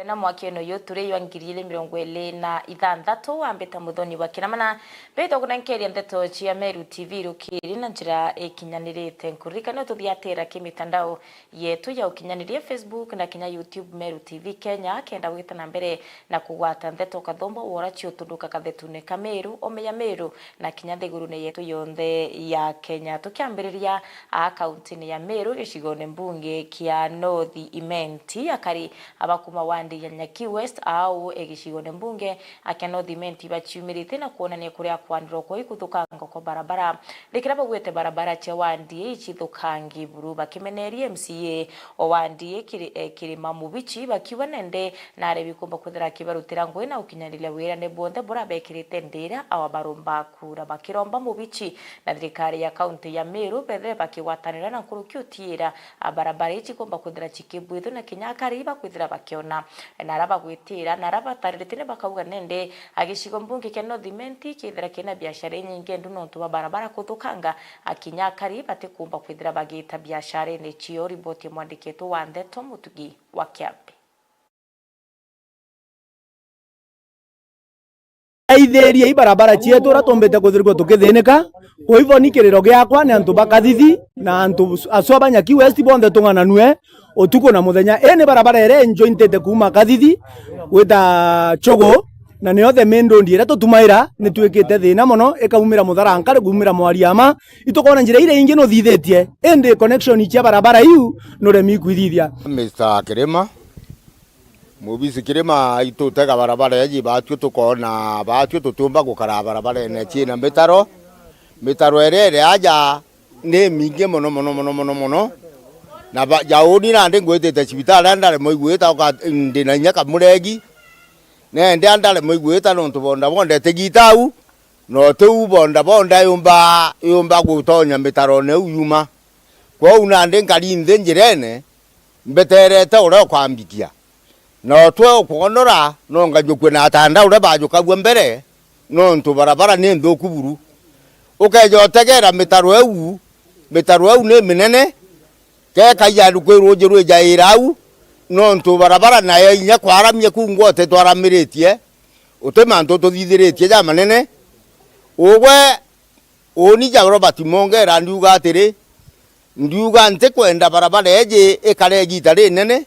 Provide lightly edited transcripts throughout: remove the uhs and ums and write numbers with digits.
na mwaki no yo ture yo ngirire 26 ambeta muthoni wa kiramana beto kuna nkeria ndeto cia Meru TV rukiri na njira ikinyanirite nkurikana tuthiatira kimitandao yetu ya ukinyanirie Facebook na kinya YouTube Meru TV Kenya kenda gwita na mbere na kugwata ndeto kathombo wora cio tunduka kathetune Kameru omeya Meru na kinya thigurune yetu yonthe ya Kenya tukiambiriria akaunti ya Meru gicigone mbunge kia North Imenti akari abakuma wandi ya Nyaki West au egicigone mbunge akia North Imenti bachiumirite na kuonania kuria kwandiro kwa ikuthukango kwa barabara likiraba gwete barabara cia wandi ichithukangi buru bakimenerie MCA o wandi kirima mubichi bakiwa nende na arebi kumba kuthira kibarutira ngoi na ukinyaniria wira ne bonde bora bekirite ndira awabaromba kura bakiromba mubichi na thirikari ya kaunti ya Meru bethe bakiwatanira na kurukiutira barabara ichi kumba kuthira chikibwithu na kinyakari bakwithira bakiona na araba gwitira na araba taririte bakauga nende agicigo mbunge kia North Imenti kithira kina biashara nyingi ndu no tuba barabara kuthukanga akinyakari bate kumba kwithira bagita biashara ni chio riboti mwandiketo wa Ndeto Mutugi wa Kiambi aitheria ibarabara cietu ra tombete kuthirikwo tukithinika kwa hivyo ni kiriro giakwa ni antu bakathithi na antu asoba Nyaki West bonthe tungananue utuko na muthenya ene barabara ere jointete kuma kathithi wita chogo na ne othe mendondi ira tutumaira ni twikite thina mono ikaumira mutharankare kumira mwariama itukona njira ire ingi no thithetie ende connection cia barabara iu no remi kwithithia Mr. Kirima mubisi Kirima itutega barabara yaji batyo tukona batyo tutumba gukara barabara ene china mitaro ere aja ne minge mono na jauni na ndi ngwetete cibitara ndare moigweta ndina nyaka muregi ne ndi andare moigweta no tubonda bonde tegitau no tu bonda yumba gutonya mitaro ne uyuma kwa una ndi ngari njirene mbeterete ure kwambikia no twe kugonora no ngajukwe na tanda ure bajukagwe mbere no ntu barabara ni ndokuburu ukejotegera mitaro eu ne minene ke kaya rukwero jiru jairau no ntu barabara na nya kwaramye kungwote twaramiretie utemanto tuthithiretie ja manene ugwe oni ja Robert Mongera ndiuga atiri ndiuga nte kwenda barabara eje ekare gitare nene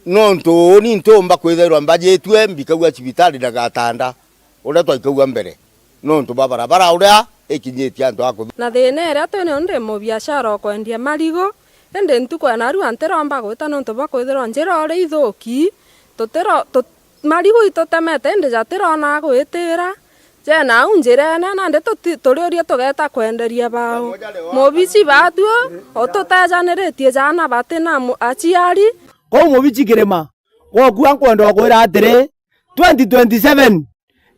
no ntu oni ntomba kwitherwa mbajetwe mbikagwa cibitari ndagatanda ure twaikagwa mbere no ntu barabara uria ekinyetie antu akuthu na thina ira twene ndi mu biashara kwendia marigo ende ntuko na ru anteromba gwita no ntoba kwithirwa njira ori ithuki tutero marigo itotemete ende jatirona gwitira je na unjira na nde turiuria tugeta kwenderia bao mubici batuo otutajaniritie jana batina aciari ko mubici Kirima goku ankwenda kwira atiri 2027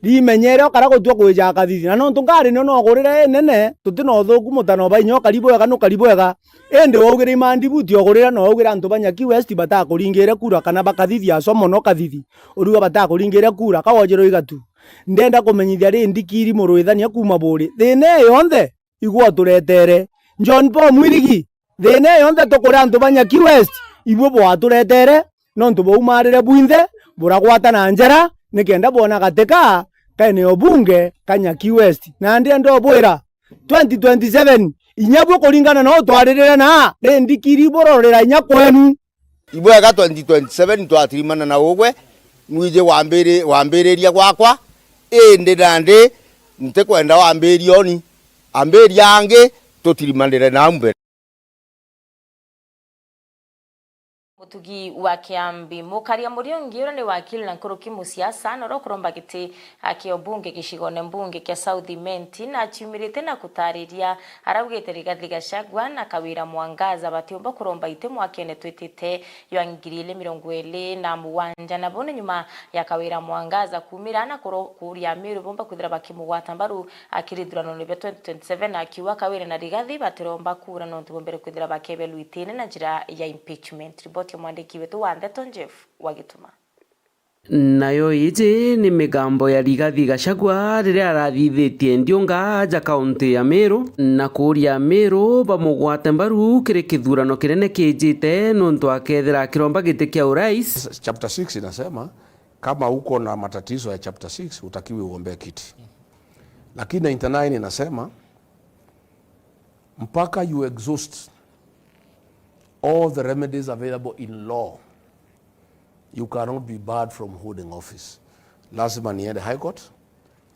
rimenyero kara gutwa kwija kathithi na no tungari no gurire nene tutino thuku mutano bainyo karibu ega ende wogire mandibuti ogurira no ogira antu Nyaki West batakuringire kura kana bakathithi aso mono kathithi uruga batakuringire kura kawojero igatu ndenda kumenyithia ri ndikiri muruithania kuma buri thina yonthe igwo turetere John Paul Mwirigi thina yonthe tukura antu Nyaki West ibwo bwa turetere no ntu baumarire bwinthe buragwata na njera nikenda bona gateka kaine obunge Nyaki West na ndi ndo bwira 2027 inyabwo kuringana no twaririra na ndikiri bororera inya kwenu ibwega 2027 twatirimana na ugwe mwije wambiriria gwakwa ende ndande nte kwenda wambirioni ambiria ange tutirimanire na mbere Mutugi wa Kiambi mukaria muriongiro ni wakili na nkuruki musiasa no rokuromba giti akio bunge gicigone mbunge kia South Imenti na chiumirite na kutariria arabugite Rigathi Gachagua na Kawira Mwangaza batiomba kuromba ite mwakene twitite yo 2027 na bone nyuma ya Kawira Mwangaza kumira na kuria Meru bomba kuthira bakimugwata mbaru akiridurano ni 2027 akiwa Kawira na Rigathi batiromba kura no ntubombere kuthira bakebelu itine na njira ya impeachment mwandiki wetu wa Ndeto Jeff Wagituma. nayo iji ni migambo ya Rigathi Gachagua riria arathithitie Ndiunga ja kaunti ya Meru na kuria Meru bamugwate mbaru kiri kithurano kinene kijite nuntu akethira kiromba giti kia urais. Chapter 6 inasema kama uko na matatizo ya chapter 6 utakiwi uombe kiti, lakini 99 inasema mpaka you exhaust all the remedies available in law, you cannot be barred from holding office. Lazima niende High Court,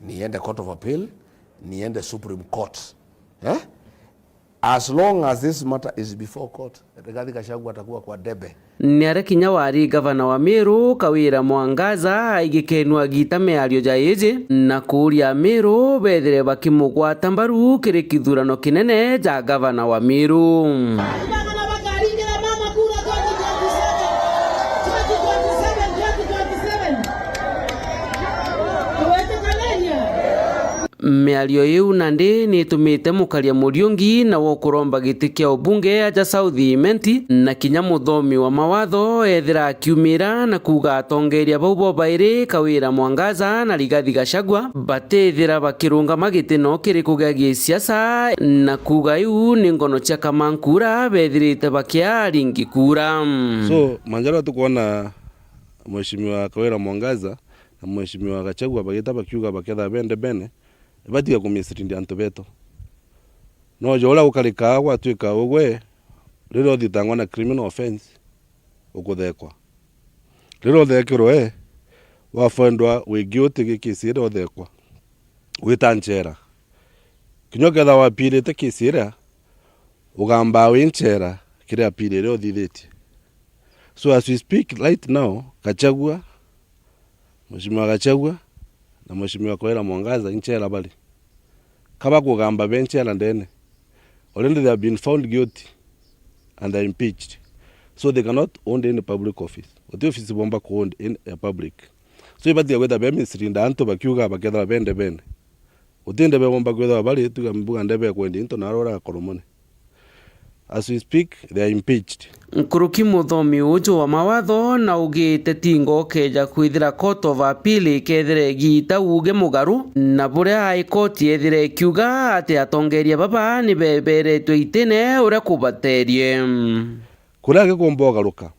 niende Court of Appeal, niende Supreme Court. As long as this matter is before court, Rigathi Gachagua atakuwa kwa debe. Niare kinya wari gavana wa Meru Kawira Mwangaza aigikenwa gita meario jaiji na kuria Meru bethire bakimugwata mbaru kiri kithurano kinene ja gavana wa Meru. Miario yu nandi ni tumite mukaria Muriungi na wokuromba giti kia ubunge aja South Imenti na kinya muthomi wa mawatho ethira akiumira na kuga atongeria baubo bairi Kawira Mwangaza na Rigathi Gachagua batethira bakirunga magiti no kiri kugagia siasa na kuga yu ni ngono cia kamankura bethirite bakia ringi kura. So manjara tukuona Mheshimiwa Kawira Mwangaza na Mheshimiwa Gachagua bagita bakiuga baketha bende bene batiga kumisirindi antu beto no jola ukarika gwatuika ugwe riro thitangwa na criminal offense ukuthekwa riro thekirwe wafandwa we guilty gikisire uthekwa witanchera kinyoketha wapirite kisira ugamba winchera kire apirire uthithiti. So as we speak right now, Gachagua, Mheshimiwa Gachagua na Mheshimiwa Kawira Mwangaza inchera bali kaba kugamba benchera ndene already they have been found guilty and they are impeached, so they cannot own any public office. What office bomba ko own in a public, so ibati gweta be ministry ndanto bakiuga baketha bende bene utinde be bomba gwetha bali tugambuga ndebe kwendi into narora koromone. As we speak, they are impeached. Nkuruki muthomi ujo wa mawatho na ugite tingo keja kwithira Court of Appeal kethire gita uge mugaru na buria High Court ethire kiuga ati atongeria baba ni beberetwe itene uria kubaterie kuria gikombo garuka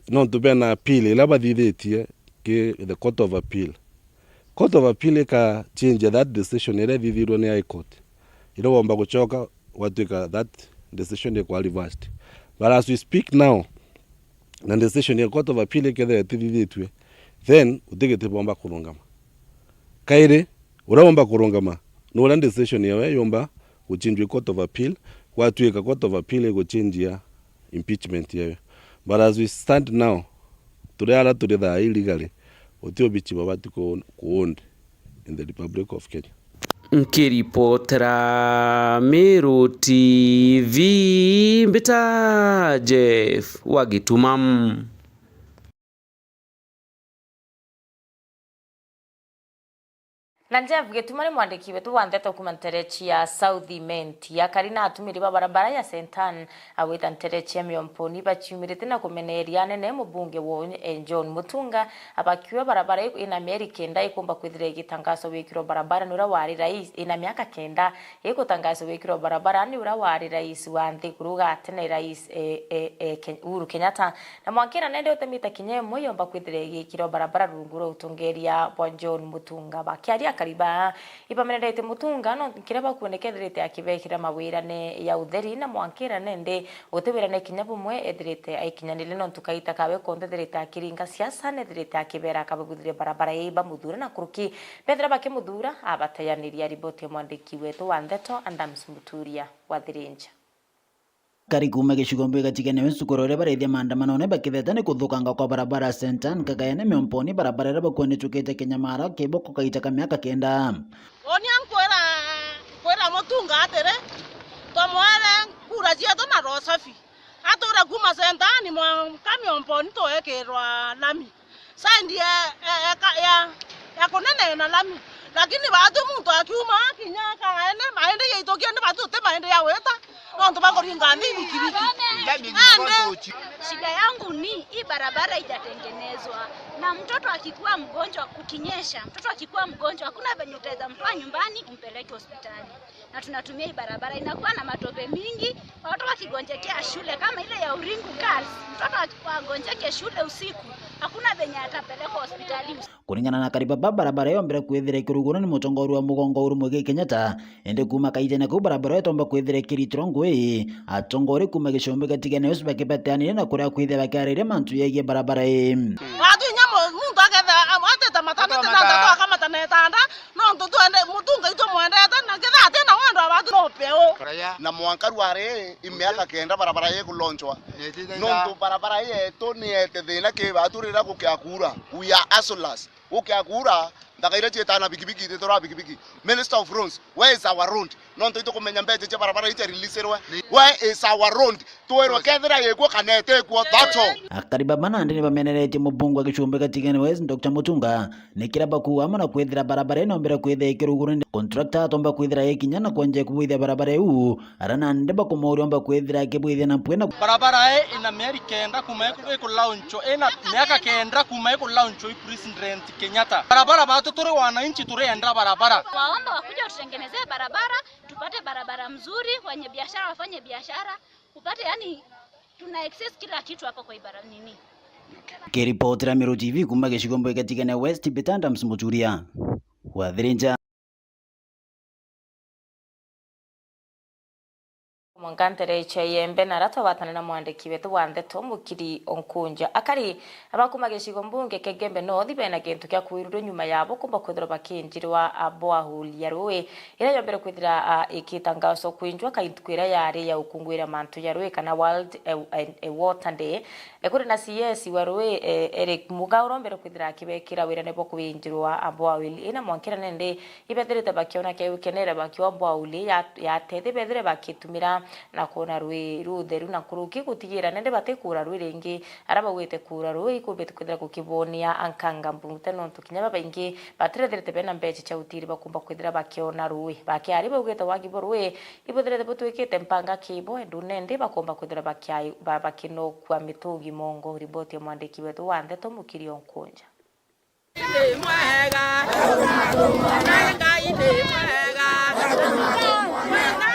no tubena appeal ila bathithitie ki the Court of Appeal. Court of Appeal ka change that decision ila thithirwo ni High Court ila womba guchoka watuika that decision is reversed. But as we speak now, the decision is Court of Appeal kethe thithithitwe, then utigete bomba kurungama kaire ura bomba kurungama no land decision yawe yomba uchinjwe Court of Appeal kwatuika Court of Appeal go change ya impeachment yawe. But as we stand now, turela tureda illegally utiobichi babati ko owned in the Republic of Kenya. Nkiripotera Meru TV mbita Jeff Wagitumam. Na Jeff Gitumani mwandiki wetu wa Ndeto kumanterechi ya South Imenti ya karina atumiri barabara ya Sentan awita nterechi ya Miomponi bachiumirite na kumeneria nene mubunge wo John Mutunga abakiwa barabara ina mieri kenda ikumba kwithire gitangazo wikiro barabara nura wari rais ina miaka kenda ikutangazo wikiro barabara ni ura wari rais wa Nthiguruga tene rais Uhuru Kenyatta na mwakira nende utemita kinye moyo mba kwithire gikiro barabara runguro utongeria bwa John Mutunga bakiaria kariba ipamenerete Mutunga no kiraba kuonekethirite akibekira mawira ne ya utheri na mwakira nende utewira ne kinyabu mwe ethirite aikinyanile no tukaita kawe konthethirite akiringa siasa nethirite akibera kabaguthire barabara iba muthura na kuruki pethira bakimuthura abatayaniria riboti mwandiki wetu wa Ndeto Adams Muturia wa Thirinja Karikume gicigo gatigenewe cukuru uria barethia maandamano ne bakithetane kuthukanga kwa barabara Sentan kagayane Miomponi barabara ria bakuonechukite Kinyamara kiboko kaita ka miaka kenda onia kwera Mutunga atere tomwele kura cietu na rosafi atura kuma Sentani Miomponi toekirwa lami saindi ya kunene na lami lakini watu mtu akiuma kinyaka ene maende yaitokia ni watu te maende ya weta ndo bakoringa nini kibiki. Shida yangu ni hii barabara itatengenezwa na mtoto akikuwa mgonjwa kukinyesha, mtoto akikuwa mgonjwa hakuna venye utaweza mtoa nyumbani umpeleke hospitali. Na tunatumia hii barabara inakuwa na matope mingi, watoto wakigonjekea shule kama ile ya Uringu Girls, mtoto akigonjekea shule usiku hakuna venye atapelekwa hospitali. Kuringana na Karibaba, barabara yo mbere kwithira ikirugura ni mutongoria wa mugongo uru Muigai Kenyatta ende kuma kaitene ku barabara yo tomba kwithira ikiritiro ngui atongori kuma gicumbi gatigene usu bakibatanire na kuria kwithira bakarire mantu yegie barabara watu nyamo muntu agetha ateta matana tata kama tanetanda no ntu tuende mutunga ito mwendeta na ketha tena wendo abatu no peo na mwankaru are imiaka kenda barabara ye kulonchwa no ntu barabara ye to ni etethina ke baturira gukiakura we are asolas ukiakura ndakaire chetana bikibiki tetora bikibiki. Minister of Roads, where is our road? No nto kumenya mbeje che barabara ite releaserwe. Where is our road? Tuero kethira yego kanete kwa that's all. Karibaba na ndini bamenerete mubungu wa gicumbi gatigene West Dr. Mutunga nikiraba kuama na kwithira barabara ino mbere kwithira ikiruguru contractor tomba kwithira yekinya na kwanje kubwithia barabara yu arana ndeba kumori omba kwithira kibwithia na mpwena barabara ina mieri kenda kuma ku launcho ina miaka kenda kuma ku launcho President Kenyatta barabara batu turi wananchi turienda barabara. Waomba wakuja tutengenezee barabara, tupate barabara mzuri, wenye biashara wafanye biashara, upate yani tuna access kila kitu hapa kwa ibara nini. Kiripotera Meru TV kuma gicigombo gatigene West Bitanda Msumuturia wathirinja Mwangantere chayembe na rata watana na mwandiki wetu Wandeto Mukiri Onkunja akari abakuma gicigo mbunge kegembe no thibe na kintu kya kwiruro nyuma yabo kumba kwithira bakinjirwa abo ahulia ruwe ira yombere kwithira ikitangazo kwinjwa kaitkwira yari ya ukungwira mantu ya ruwe kana World Water Day ekuri na CS wa ruwe Eric Mugauro mbere kwithira kibekira wira nebo kwinjirwa abo awili ina mwankira nende ibetherete bakiona ke ukenera bakiwa abo awili ya tete bedere bakitumira na kuona rui rutheru na kuruki gutigira nende batekura rui ringi araba gwete kura rui kubete kwithira gukibonia ankanga mbungte no tukinya baingi batirethete bena mbeche cha utiri bakumba kwithira bakiona rui bakiari bagwete wagibo rui ibotherete botwekete mpanga kibo endu nende bakomba kwithira bakiai bakino kwa mitugi mongo riboti ya mwandiki wetu Wandeto Mukiri Onkunja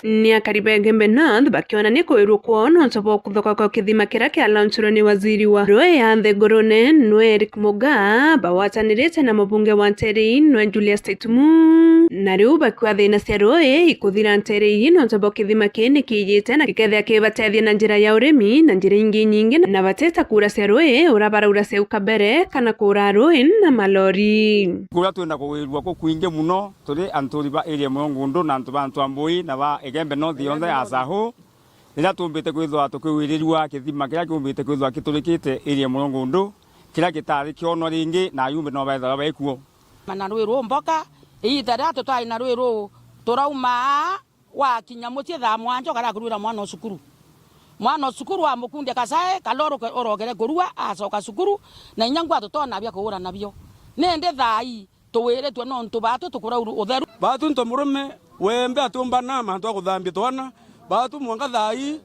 ni akaribe gembe nath bakiona ni kwirwo kuona ntobo kuthoka kwa kithima kira kia launchiro ni waziri wa roe ya Nthegorone nwe Eric Mugaa bawatanirite na mabunge wa Nteri nwe Julius Taitumu na riu bakiwa thina cia roe ikuthira Nteri no ntobo kithima kini kijite na kikethia kibatethia na njira ya urimi na njira ingi nyingi na bateta kura cia roe urabara ura cia ukabere kana kura roe na malori kura twenda kuwirwa ko kuinge muno turi anturi ba area Mlongundu na antu bantu ambui na ba Egembe no thionthe asahu ila tumbite kwithwa tukiwirirwa kithima kira kumbite kwithwa kiturikite area Mlongundu kira kitari kiono ringi na yumbe no baitha baikuo mana rwiro mboka ithara tutai na rwiro turauma wa kinyamutie tha mwanjo kara kurura mwana cukuru wa mukunde kasae kaloro orogere kurua asoka cukuru na inyangwa tutona bya kuura nabyo nende thai tuwire tu no ntubatu tukura utheru batu ntomurume wembe atumba na mantu akuthambia twana batu mwanga thai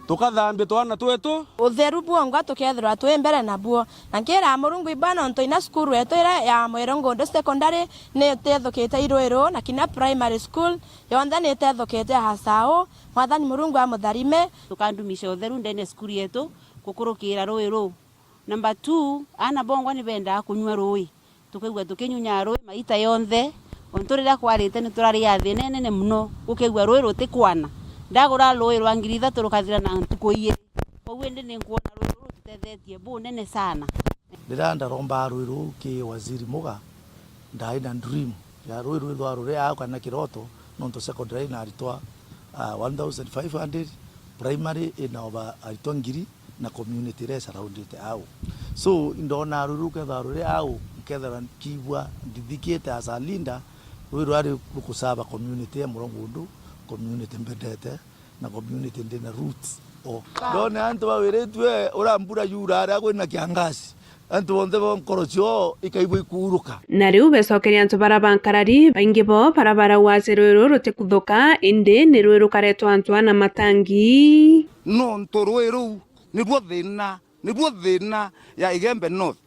tukathambia twana twetu utheru bwonga tukethira twembere nabuo na nkira Murungu ibana nto ina skuru eto ira ya Mwirongondo secondary ne tethokete Irwiro na kina primary school yonda ne tethokete Hasao mwathani Murungu amutharime tukandumisha utheru ndene skuru yetu kukurukira Rwiro. Number 2 ana bongo ni benda kunywa rui tukigwa tukinyunya rui maita yonthe onturira kwarite ni turari yathi nene muno ukigwa rui rutikwana ndagura rui rwa ngiri 3 rukathira na ntukuiye kowe ndi ni kuona rui rutethetie bu nene sana ndiranda romba rui ru ki waziri Muga ndaina dream ya rui rwa ruri akwa na kiroto nonto secondary na aritwa 1500 primary ina oba aritwa ngiri na community res around it au so indona ruru ketha ruri au ketha kibwa ndithikite asa linda ruru ari kusaba community ya Mlongundu community mbedete na community ndina roots o ndone antu bawiretwe urambura yura ari kwina kiangasi antu onthe bonkorocio ikaigwa ikuruka na riu becokeria antu bara bankarari baingi bo barabara wase rwiru rutikuthuka indi ni rwiru karetwo antu ana matangi no ntorwiru niguo thina ya Igembe North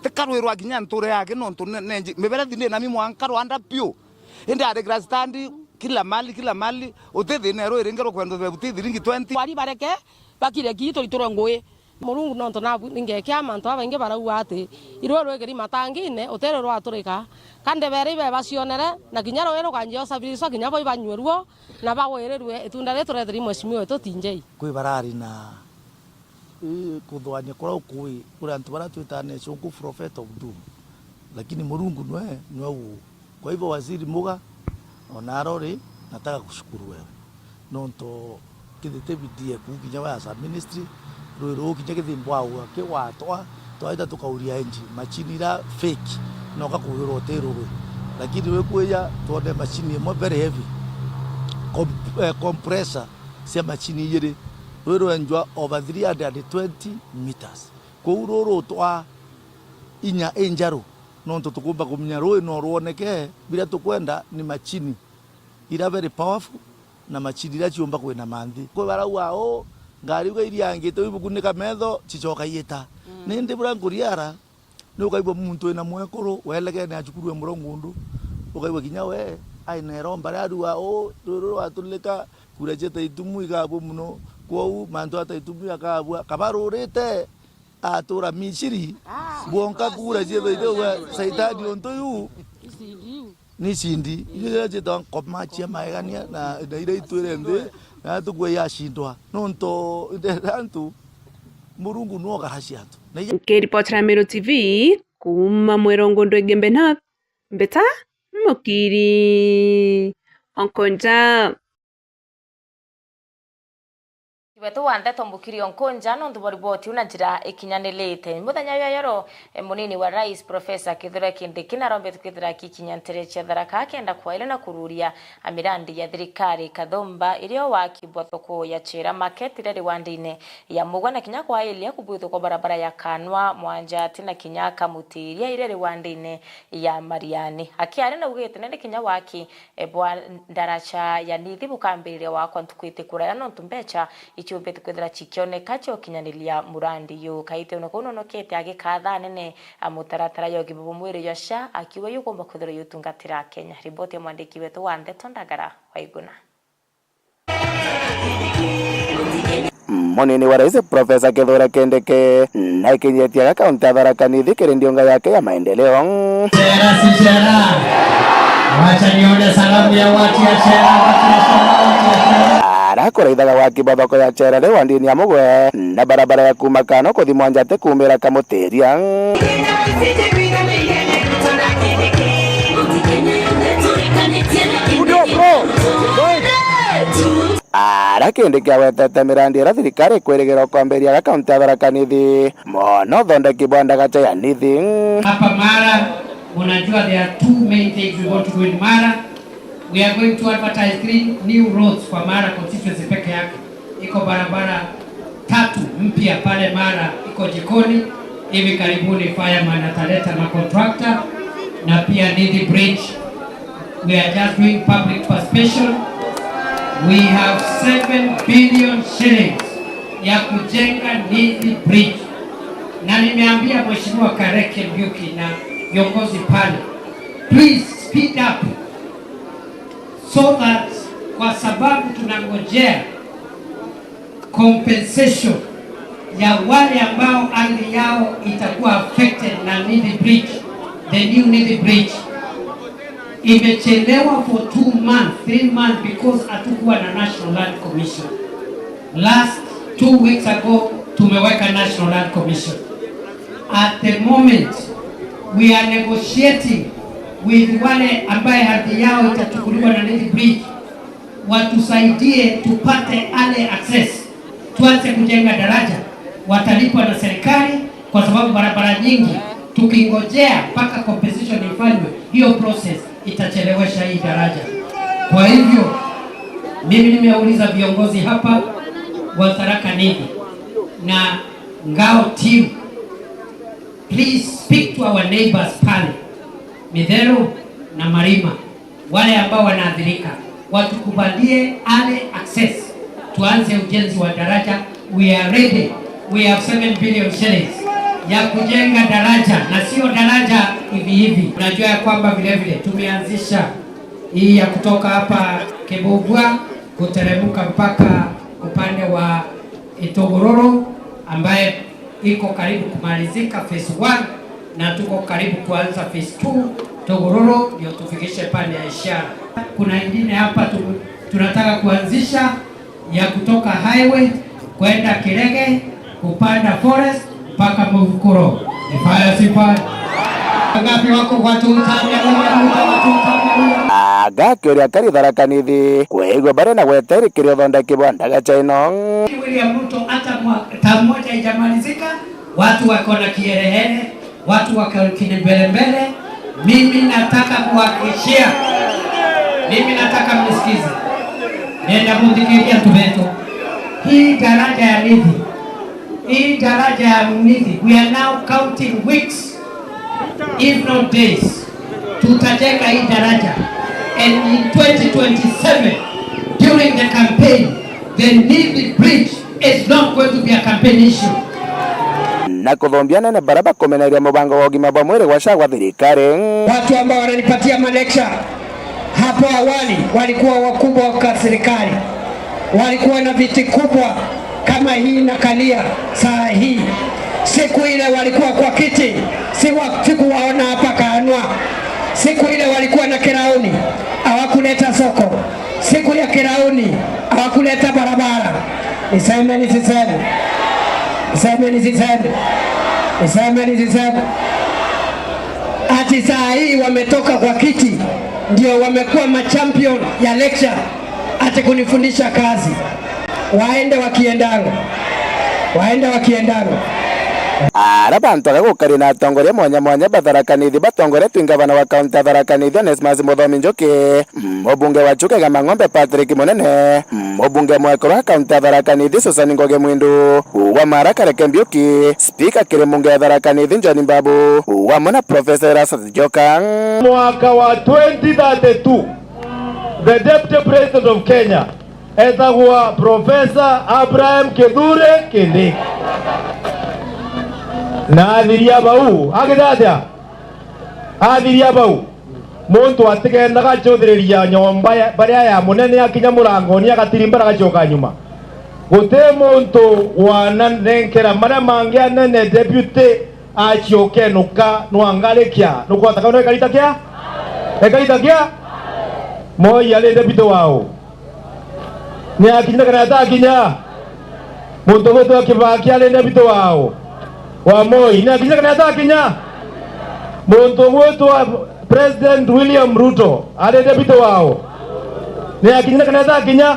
tikarwirwa ginya nture yake no ntunenje meberethi ni na mimo ankaro anda pio indi ade grass stand kila mali utethi ne rwiri ngero kwendo bebuti thiringi 20 wari bareke bakire gito itoro ngui murungu no ntona ningekia mantu abainge barauga ati irwe rwegeri matangine utere rwaturika kande bere ibe bacionere na kinya rwero kanjio sabiriso kinya bo ibanyweruo na bagwererwe itunda letu rethiri mweshimiwe tutinjei kwi barari na kuthwania kora ukui kuri antu bara twitane shungu prophet of doom lakini murungu nwe u kwa hivyo waziri Muga onarori nataka kushukuru wewe nonto kithite bidie kukinya wa sa ministry rwiro kinya kithimbwa wa ke watwa twaita tukauria enji machini ra fake no kakuhiro tero we lakini we kuya tuone machini mo very heavy compressor cia machini yiri rwiro enjwa over 320 meters kwa uroro twa inya enjaro nonto tukumba kumenya roi no ruoneke bila tukwenda ni machini ira very powerful na machini ira chiomba kwena manthi kwa barauga o ngari uga iria angite ibukunika metho chichoka yeta nindi bura nguriara nukaibwa muntu ina mwekuru welege na chukuru murongundu ukaibwa kinya we ai nero mbara adua o ruru atulika kurajeta itumu igabo muno kwa mantu ataitumu akabwa kabarurite atura mishiri bonka kura jebe dewa saitani onto yu ni sindi ile jeta kopmachi maegania na ile itwende na tukwe yashindwa nonto nderantu murungu no garacia tu Kiripotera Meru TV kuma Mwerongondo Igembe North mbeta mukiri onkonja Wetu wande tombukiri onkonja no nduboriboti una njira ikinyanilite muthenya yoyoro munini wa rais professor Kithure Kindiki narombe tukithira kikinyantere cia tharaka kenda kwaile na kururia amirandi ya thirikari Kathomba irio wakibwa thoko ya Chera market ire Rwanda-ine ya Mugwa na kinya kwa ilia kubwitho kwa barabara ya Kanwa Mwanjati na kinya Kamutiria ire Rwanda-ine ya Mariani akiari na ugite nende kinya waki bwa ndaracha ya nithi bukambirire wakwa ntukwite kuraya no ntumbecha ichumbe kwethira chikioneka cyo kinyanilia murandi yo kaite uno kono nokete agikatha nene amutaratara yo gibubu mwire yosha akiwa yugomba kwethira yutungatira Kenya riboti ya mwandiki wetu Wande Tondagara Waiguna Munini wa rais Profesa Kithure Kindiki na ikinyetia kaunti ya Tharaka Nithi kirindionga yake ya maendeleo wacha nione salamu ya watu ya Chera arakoraithaga wakiba thoko ya Chera Rwanda-ini ya Mugwe na barabara ya kuma Kano kuthi Mwanjati kumira Kamutiria Kindiki awetete mirandi ira thirikari kwirigirwo kwambiria kaunti ya Tharaka Nithi mono thondeki bwa ndagacha ya nithi hapa Mara. Unajua there are two main things we want to do in Mara. We are going to advertise 3 new roads kwa Mara constituency peke yake. Iko barabara 3 mpya pale Mara, iko jikoni. Hivi karibuni fireman ataleta na contractor na pia Nithi Bridge. We are just doing public participation. We have 7 billion shillings ya kujenga Nithi Bridge. Na nimeambia Mheshimiwa Kareke Mbiuki na viongozi pale, please speed up so that kwa sababu tunangojea compensation ya wale ambao ardhi yao itakuwa affected na Nithi Bridge, the new Nithi Bridge imechelewa for 2 months, 3 months because hatukuwa na National Land Commission. Last 2 weeks ago tumeweka National Land Commission. At the moment we are negotiating with wale ambaye ardhi yao itachukuliwa na Nithi Bridge watusaidie tupate ale access, tuanze kujenga daraja, watalipwa na serikali kwa sababu barabara nyingi tukingojea mpaka compensation ifanywe, hiyo process itachelewesha hii daraja. Kwa hivyo mimi nimeuliza viongozi hapa wa Tharaka Nithi na Ngao team please speak to our neighbors pale Midhero na Marima, wale ambao wanaathirika watukubalie early access, tuanze ujenzi wa daraja. We are ready, we have 7 billion shillings ya kujenga daraja, na sio daraja hivi hivi. Unajua ya kwamba vile vile tumeanzisha hii ya kutoka hapa Kibugwa kuteremka mpaka upande wa Itogororo ambaye iko karibu kumalizika phase 1 na tuko karibu kuanza phase 2 Togororo, ndio tufikishe pande ya Ishara. Kuna ingine hapa tunataka kuanzisha ya kutoka highway kwenda Kirege kupanda forest mpaka Mvukuro. Ni fire sifa. Ngapi wako watu utamia aga kioria kari tharakanithi kwigwa bare na gweteri kirio thonda kibondaga chaino William Ruto hata tamu moja haijamalizika, watu wako na kiherehere, watu wako mbele. Mimi nataka kuhakikishia, mimi nataka mnisikize, nenda mudhikiria tubeto hii daraja ya Nithi, hii daraja ya Nithi, we are now counting weeks if not days, tutajenga hii daraja. And in 2027 during the campaign the Nithi bridge is not going to be a campaign issue. Na kuthombia nene baraba kumeneria mubango wa ugima bwa mwiri gwa shagwa thirikari. Watu ambao wananipatia malekcha hapo awali walikuwa wakubwa wa serikali, walikuwa na viti kubwa kama hii na kalia saa hii. Siku ile walikuwa kwa kiti, sikuwaona hapa Kanwa. Siku ile walikuwa na Kirauni, hawakuleta soko. Siku ya Kirauni hawakuleta barabara. Niseme nisiseme, niseme nisiseme, niseme nisiseme. Ati saa hii wametoka kwa kiti ndio wamekuwa machampion ya lecture, ati kunifundisha kazi. Waende wakiendanga, waende wakiendanga. Arabantu agagukari na atongoria mwanya batharakanithi batongoretwe ingavana wa kaunti ya Tharaka Nithi Onesmus Muthomi Njuki, mubunge wa Chuka Gamang'ombe Patrick Munene, mubunge mwekuru wa kaunti ya Tharaka Nithi Susan Ngoge Mwindu, wa Maraka Reke Mbiuki, spika kiri munge ya Tharaka Nithi John Mbabu, wa mwana Professor Erastus Joka. Mwaka wa 2032 the deputy president of Kenya etagwa Professor Abraham Kithure Kindiki na athiria bau agithatia athiria bau muntu atigenda gachuthiriria nyomba baria ya munene akinya murango ni agatirimba gachoka nyuma gute muntu wananenkera maria mangi anene deputy achioke nuka nwangalekia nukwata kana ekaitakia moi ale deputy wao ni akinya kana atakinya muntu wetu akibaki ale deputy wao wa Moi na kisha kana atakinya muntu wetu President William Ruto ale deputy wao ni akinya kana atakinya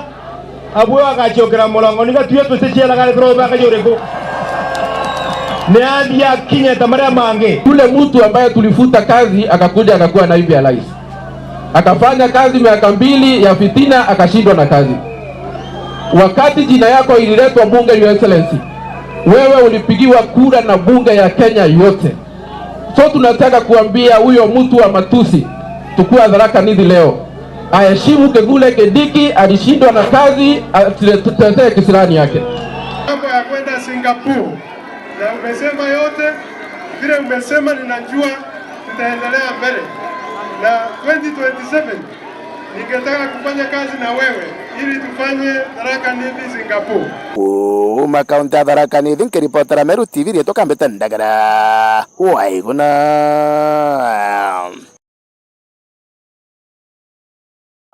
abwe akachokera mulango ni gatuye tusichela kale kroba akajoreko ni andi akinya tamara mange. Yule mtu ambaye tulifuta kazi akakuja akakuwa naibu ya rais, akafanya kazi miaka 2 ya fitina, akashindwa na kazi. Wakati jina yako ililetwa bunge, your excellency, wewe ulipigiwa kura na bunge ya Kenya yote. So tunataka kuambia huyo mtu wa matusi tukua Tharaka Nithi leo aheshimu Kithure Kindiki, alishindwa na kazi, tutetee kisirani yake. Mambo ya kwenda Singapore na umesema yote vile umesema, ninajua tutaendelea mbele na 2027 ningetaka kufanya kazi na wewe ili tufanye Tharaka Nithi Singapore. Kaunti ya Tharaka Nithi nkiripotera Meru TV rieto Kambete Ndagara waiguna.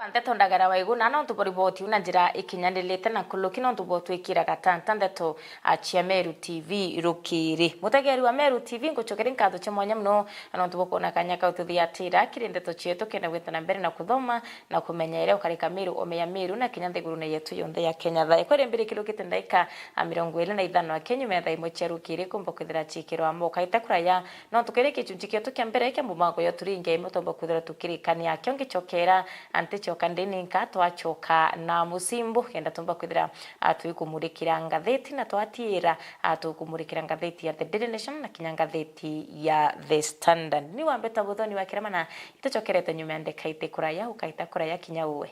Ndeto Ndagara waiguna no tuboriboti una njira ikinyanirite na kuluki no tubotwikira gatanta ndeto achia Meru TV rukiri mutegeri wa Meru TV nguchokera nkatho cha mwanya mno no tubokona kanya ka ututhiatira kiri ndeto chieto kenda gwitana mbere na kuthoma na kumenya ire ukarika Meru omeya Meru na kinyanthe guru na yetu yonthe ya Kenya tha ikwere mbere kilukite ndaika 25 a Kenya metha imwe cha rukiri kumbokithira chikiro amoka itakuraya no tukere kichunji kieto kia mbere kia mubango yo turinge mutombo kuthira tukirikania kiongi chokera ante ndacoka ndininka twacoka na musimbo kenda tumba kwithira twikumurikira ngatheti na twatiira tukumurikira ngatheti ya The Daily Nation na kinya ngatheti ya The Standard. Ni wambeta buthoni wa Kiramana itucokerete nyuma ndeka ite kuraya ukaita kuraya kinya uwe.